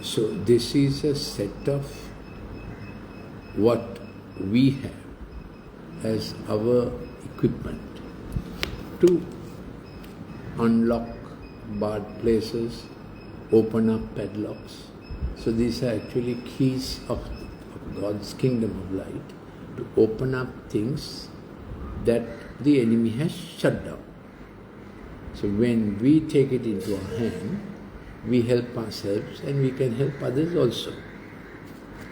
So this is a set of what we have as our equipment to unlock barred places, open up padlocks. So these are actually keys of God's kingdom of light, to open up things that the enemy has shut down. So when we take it into our hand, we help ourselves and we can help others also.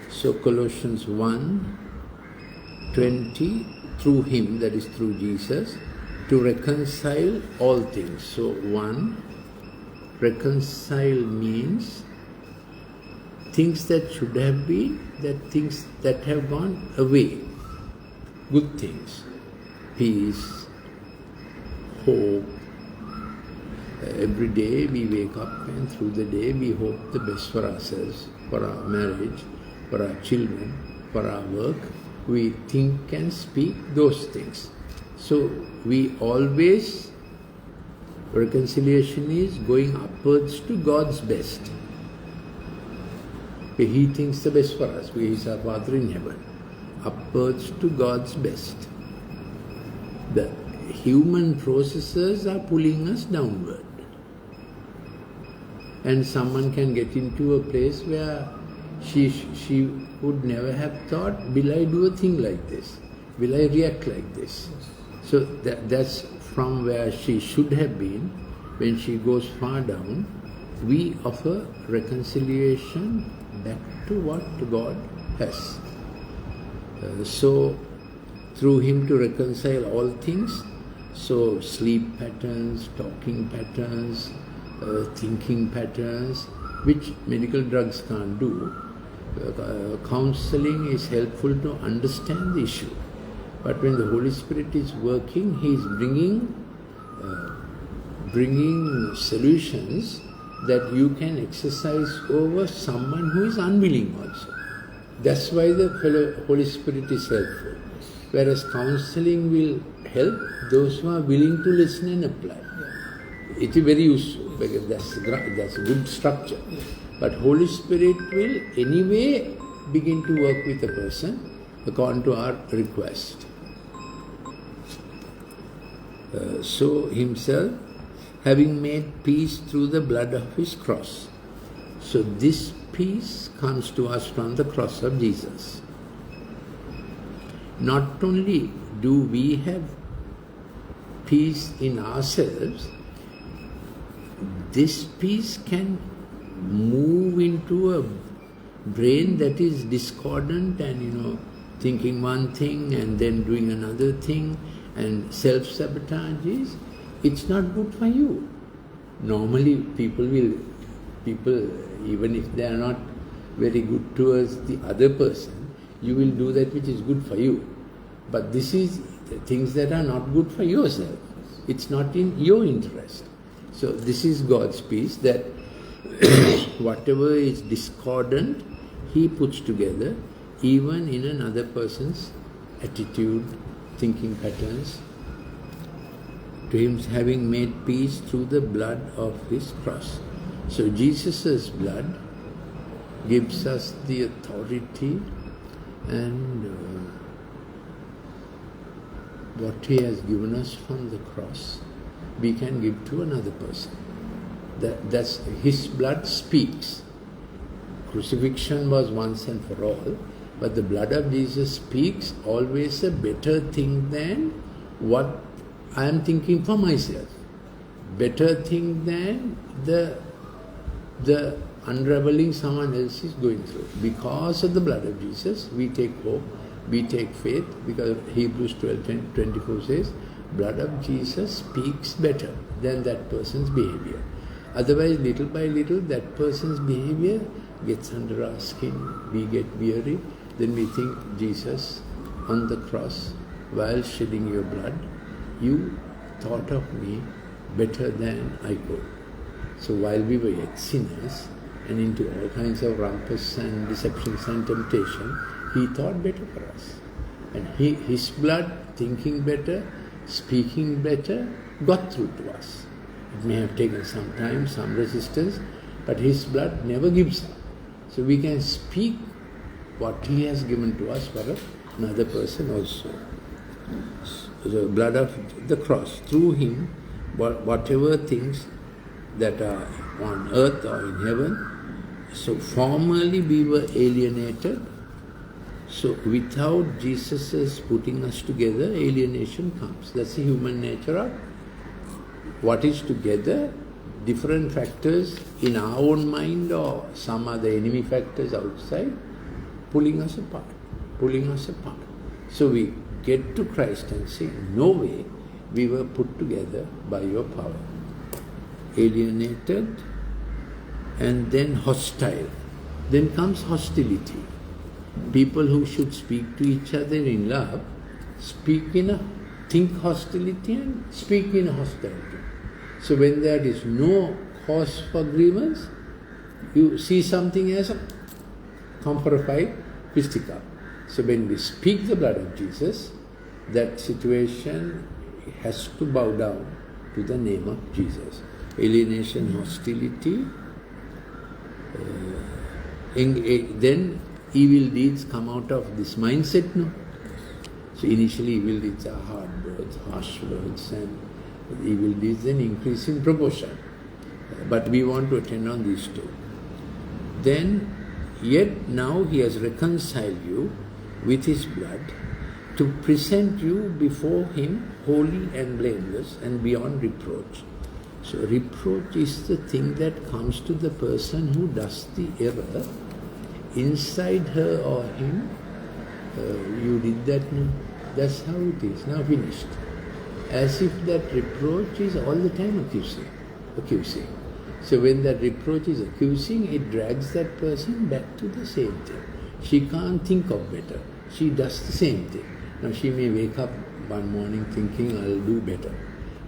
So Colossians 1:20, through Him, that is through Jesus, to reconcile all things. So reconcile means things that should have been, things that have gone away, good things, peace, hope. Every day we wake up and through the day we hope the best for ourselves, for our marriage, for our children, for our work. We think and speak those things. So we always, reconciliation is going upwards to God's best. He thinks the best for us. He is our Father in heaven. Upwards to God's best. The human processes are pulling us downward. And someone can get into a place where she would never have thought, will I do a thing like this? Will I react like this? So that's from where she should have been. When she goes far down, we offer reconciliation back to what God has. So through Him to reconcile all things, so sleep patterns, talking patterns, thinking patterns, which medical drugs can't do. Counseling is helpful to understand the issue. But when the Holy Spirit is working, He is bringing solutions that you can exercise over someone who is unwilling also. That's why the Holy Spirit is helpful. Whereas counseling will help those who are willing to listen and apply. It is very useful because that's a good structure. But Holy Spirit will anyway begin to work with a person according to our request. So Himself, having made peace through the blood of His cross. So this peace comes to us from the cross of Jesus. Not only do we have peace in ourselves, this peace can move into a brain that is discordant and thinking one thing and then doing another thing, and self-sabotage is, it's not good for you. Normally people, even if they are not very good towards the other person, you will do that which is good for you. But this is things that are not good for yourself. It's not in your interest. So this is God's peace, that whatever is discordant, He puts together, even in another person's attitude, thinking patterns, to Him having made peace through the blood of His cross. So Jesus' blood gives us the authority and what He has given us from the cross, we can give to another person. That's His blood speaks. Crucifixion was once and for all, but the blood of Jesus speaks always a better thing than what I am thinking for myself. Better thing than the unraveling someone else is going through. Because of the blood of Jesus, we take hope, we take faith, because Hebrews 12:24 says, blood of Jesus speaks better than that person's behavior. Otherwise, little by little, that person's behavior gets under our skin, we get weary, then we think, Jesus, on the cross, while shedding your blood, you thought of me better than I could. So while we were yet sinners and into all kinds of rumpus and deceptions and temptation, He thought better for us. And His blood, thinking better, speaking better, got through to us. It may have taken some time, some resistance, but His blood never gives up. So we can speak what He has given to us for another person also. So the blood of the cross, through Him, whatever things that are on earth or in heaven, so formerly we were alienated. So without Jesus' putting us together, alienation comes. That's the human nature of what is together, different factors in our own mind or some other enemy factors outside, pulling us apart. So we get to Christ and say, no way, we were put together by your power. Alienated and then hostile. Then comes hostility. People who should speak to each other in love think hostility and speak in hostility. So when there is no cause for grievance, you see something as a comfort fisticuff. So when we speak the blood of Jesus, that situation has to bow down to the name of Jesus. Alienation, hostility, then evil deeds come out of this mindset, no? So initially evil deeds are hard words, harsh words, and evil deeds then increase in proportion. But we want to attend on these two. Then, yet now He has reconciled you with His blood to present you before Him holy and blameless and beyond reproach. So reproach is the thing that comes to the person who does the error. Inside her or him, you did that, no? That's how it is, now finished. As if that reproach is all the time accusing. So when that reproach is accusing, it drags that person back to the same thing. She can't think of better. She does the same thing. Now she may wake up one morning thinking, I'll do better.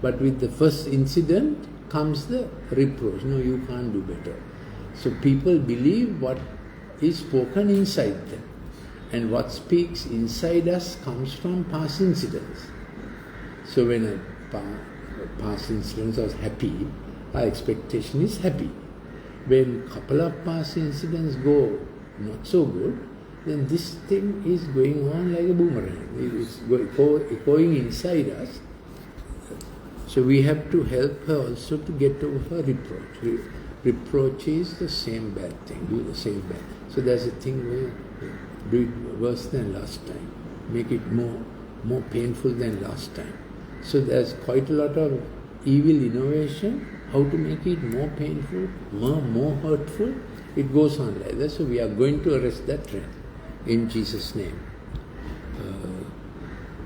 But with the first incident comes the reproach. No, you can't do better. So people believe what is spoken inside them. And what speaks inside us comes from past incidents. So when a past incident was happy, our expectation is happy. When a couple of past incidents go not so good, then this thing is going on like a boomerang. It's going inside us. So we have to help her also to get over her reproach. Reproach is the same bad thing, do the same bad. So there's a thing where do it worse than last time, make it more painful than last time. So there's quite a lot of evil innovation, how to make it more painful, more hurtful. It goes on like that. So we are going to arrest that trend in Jesus' name.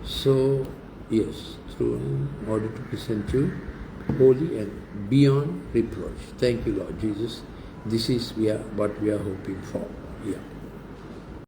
So yes, in order to present you holy and beyond reproach. Thank you, Lord Jesus. This is what we are hoping for. Yeah.